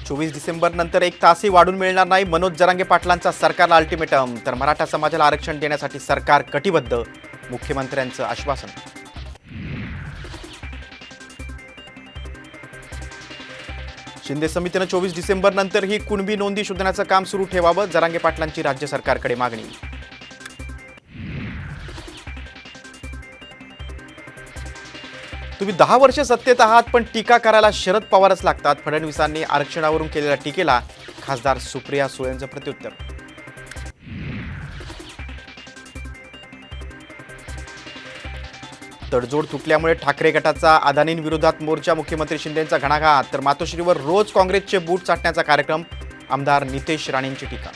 24 डिसेंबर नंतर एक तासही वाढून मिळणार नाही. मनोज जरांगे पाटलांचा सरकारला अल्टिमेटम. तर मराठा समाजाला आरक्षण देण्यासाठी सरकार कटिबद्ध. मुख्यमंत्र्यांचं आश्वासन. शिंदे समितीनं 24 डिसेंबर नंतर ही कुणबी नोंदी शोधण्याचं काम सुरू ठेवावं. जरांगे पाटलांची राज्य सरकारकडे मागणी. तुम्ही 10 वर्ष सत्तेत आहात, पण टीका करायला शरद पवारच लागतात. फडणवीसांनी आरक्षणावरून केलेल्या टीकेला खासदार सुप्रिया सुळेंचं प्रत्युत्तर. तडजोड तुटल्यामुळे ठाकरे गटाचा अदानींविरोधात मोर्चा. मुख्यमंत्री शिंदेंचा घणाघात. तर मातोश्रीवर रोज काँग्रेसचे बूट चाटण्याचा कार्यक्रम. आमदार नितेश राणेंची टीका.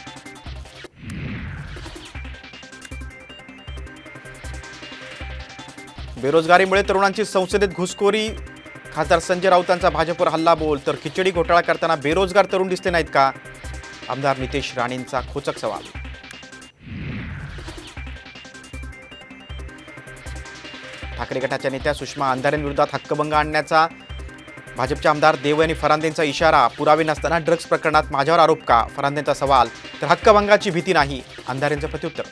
बेरोजगारीमुळे तरुणांची संसदेत घुसखोरी. खासदार संजय राऊतांचा भाजपवर हल्लाबोल. तर खिचडी घोटाळा करताना बेरोजगार तरुण दिसले नाहीत का? आमदार नितेश राणेंचा खोचक सवाल. ठाकरे गटाच्या नेत्या सुषमा अंधारेंविरोधात हक्कभंग आणण्याचा भाजपचे आमदार देवयानी फरांदेंचा इशारा. पुरावे नसताना ड्रग्ज प्रकरणात माझ्यावर आरोप का? फरांदेंचा सवाल. तर हक्कभंगाची भीती नाही. अंधारेंचं प्रत्युत्तर.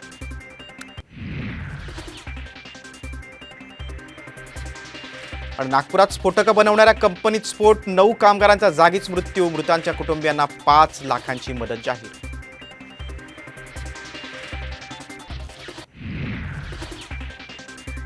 आणि नागपुरात स्फोटकं बनवणाऱ्या कंपनीत स्फोट. 9 कामगारांचा जागीच मृत्यू. मृतांच्या कुटुंबियांना 5 लाखांची मदत जाहीर.